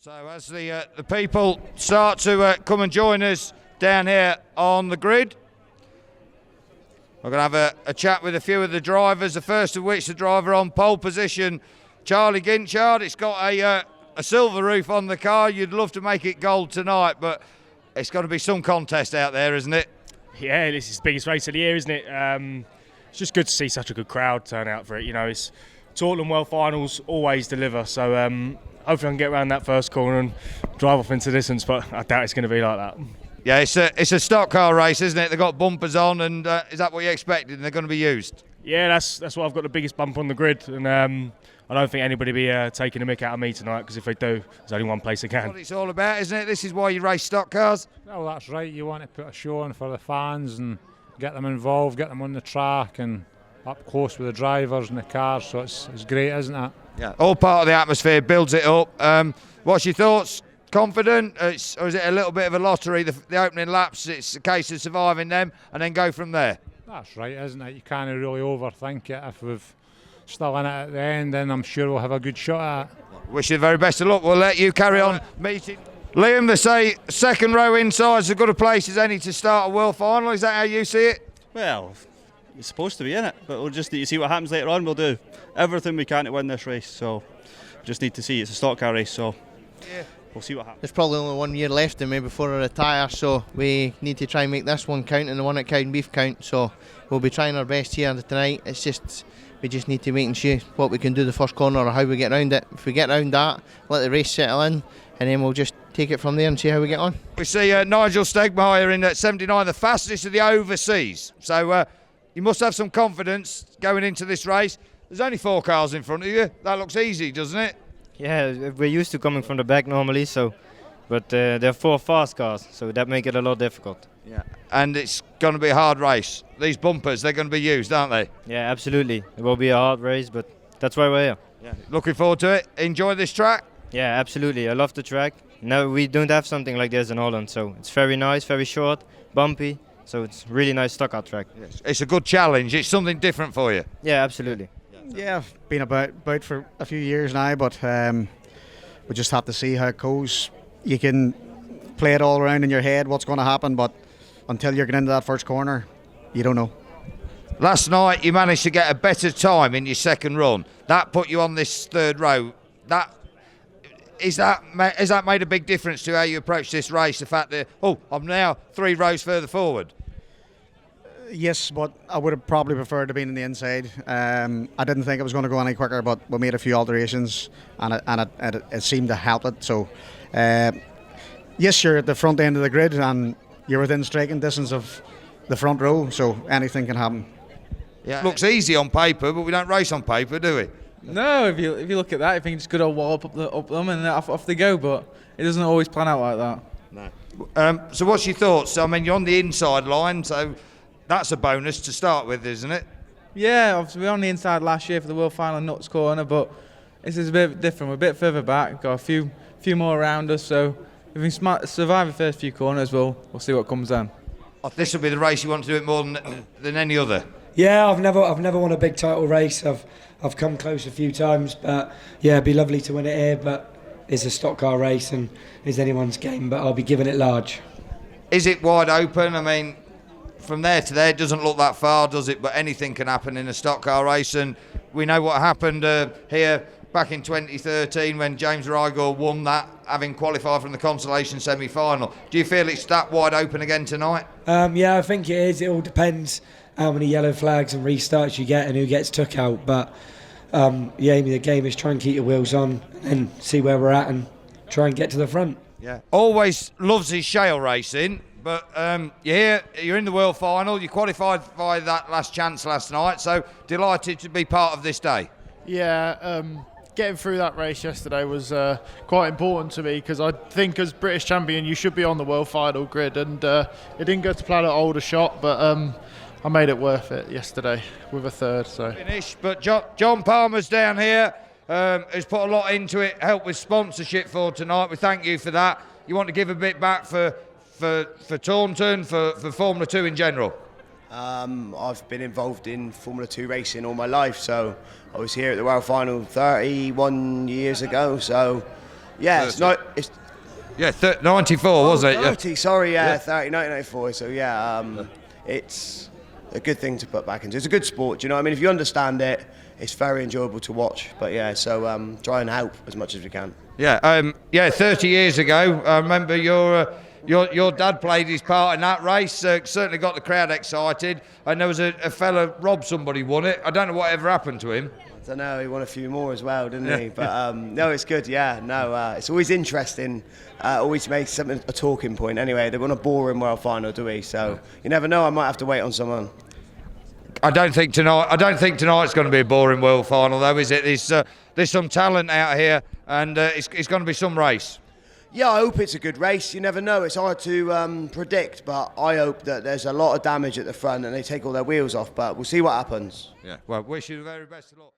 So as the people start to come and join us down here on the grid, we're going to have a chat with a few of the drivers, the first of which the driver on pole position, Charlie Guinchard. It's got a silver roof on the car. You'd love to make it gold tonight, but it's got to be some contest out there, isn't it? Yeah, this is the biggest race of the year, isn't it? It's just good to see such a good crowd turn out for it. You know, it's Tortland World Finals always deliver, so hopefully I can get around that first corner and drive off into the distance, but I doubt it's going to be like that. Yeah, it's a stock car race, isn't it? They've got bumpers on, and is that what you expected? And they're going to be used? Yeah, that's why I've got the biggest bump on the grid, and I don't think anybody will be taking a mick out of me tonight, because if they do, there's only one place they can. That's what it's all about, isn't it? This is why you race stock cars. Well, that's right. You want to put a show on for the fans and get them involved, get them on the track and up close with the drivers and the cars, so it's great, isn't it? Yeah, all part of the atmosphere, builds it up. What's your thoughts? Confident? Or is it a little bit of a lottery, the opening laps? It's a case of surviving them and then go from there? That's right, isn't it? You can't really overthink it. If we've still in it at the end, then I'm sure we'll have a good shot at it. Wish you the very best of luck. We'll let you carry on meeting. Liam, they say second row inside is as good a place as any to start a world final. Is that how you see it? Well, it's supposed to be in it, but we'll just need to see what happens later on. We'll do everything we can to win this race, so just need to see. It's a stock car race, so yeah, we'll see what happens. There's probably only 1 year left in me before I retire, so we need to try and make this one count and the one at Cowdenbeath count, so we'll be trying our best here tonight. It's just we just need to wait and see what we can do the first corner or how we get around it. If we get around that, let the race settle in, and then we'll just take it from there and see how we get on. We see Nigel Stegmeijer in at 79, the fastest of the overseas. So you must have some confidence going into this race. There's only 4 cars in front of you. That looks easy, doesn't it? Yeah, we're used to coming from the back normally, but there are 4 fast cars, so that makes it a lot difficult. Yeah, and it's going to be a hard race. These bumpers, they're going to be used, aren't they? Yeah, absolutely. It will be a hard race, but that's why we're here. Yeah. Looking forward to it. Enjoy this track? Yeah, absolutely. I love the track. No, we don't have something like this in Holland, so it's very nice, very short, bumpy, so it's really nice stock car track. Yes. It's a good challenge. It's something different for you. Yeah, absolutely. Yeah, I've been about for a few years now, but we just have to see how it goes. You can play it all around in your head what's going to happen, but until you're getting into that first corner, you don't know. Last night you managed to get a better time in your second run. That put you on this third row. Has that made a big difference to how you approach this race? The fact that I'm now 3 rows further forward. Yes, but I would have probably preferred to be in the inside. I didn't think it was going to go any quicker, but we made a few alterations, and it seemed to help it. So, yes, you're at the front end of the grid, and you're within striking distance of the front row, so anything can happen. Yeah, it looks easy on paper, but we don't race on paper, do we? No, if you look at that, you think it's good old wallop up them and off they go, but it doesn't always plan out like that. No. So what's your thoughts? I mean, you're on the inside line, so that's a bonus to start with, isn't it? Yeah, obviously we were on the inside last year for the World Final Nuts corner, but this is a bit different. We're a bit further back, got a few more around us, so if we survive the first few corners, we'll see what comes then. This will be the race you want to do it more than any other. Yeah, I've never won a big title race. I've come close a few times, but yeah, it'd be lovely to win it here. But it's a stock car race and it's anyone's game. But I'll be giving it large. Is it wide open? I mean, from there to there, it doesn't look that far, does it? But anything can happen in a stock car race, and we know what happened here back in 2013 when James Rigor won that, having qualified from the consolation semi-final. Do you feel it's that wide open again tonight? Yeah, I think it is. It all depends how many yellow flags and restarts you get and who gets took out. But the aim of the game is try and keep your wheels on and see where we're at and try and get to the front. Yeah, always loves his shale racing, but you're in the world final. You qualified by that last chance last night, so delighted to be part of this day. Yeah, getting through that race yesterday was quite important to me, because I think as British champion you should be on the world final grid, and it didn't go to plan at older shot, but I made it worth it yesterday with a third. So finish, but John Palmer's down here, has put a lot into it, helped with sponsorship for tonight. We thank you for that. You want to give a bit back for Taunton, for Formula 2 in general? I've been involved in Formula 2 racing all my life, so I was here at the World Final 31 years ago, so Yeah, it's not. It's Yeah, 94, was it? 30, sorry, 30, 1994. So it's a good thing to put back into. It's a good sport, do you know what I mean? If you understand it, it's very enjoyable to watch. But yeah, so try and help as much as we can. Yeah, 30 years ago, I remember your dad played his part in that race. Certainly got the crowd excited. And there was a fella, Rob, somebody won it. I don't know what ever happened to him. I don't know, he won a few more as well, didn't he? But no, it's good, it's always interesting, always makes something a talking point. Anyway, they won a boring world final, do we? So you never know, I might have to wait on someone. I don't think tonight's going to be a boring world final, though, is it? There's some talent out here, and it's going to be some race. Yeah, I hope it's a good race. You never know. It's hard to predict, but I hope that there's a lot of damage at the front and they take all their wheels off. But we'll see what happens. Yeah. Well, wish you the very best of luck.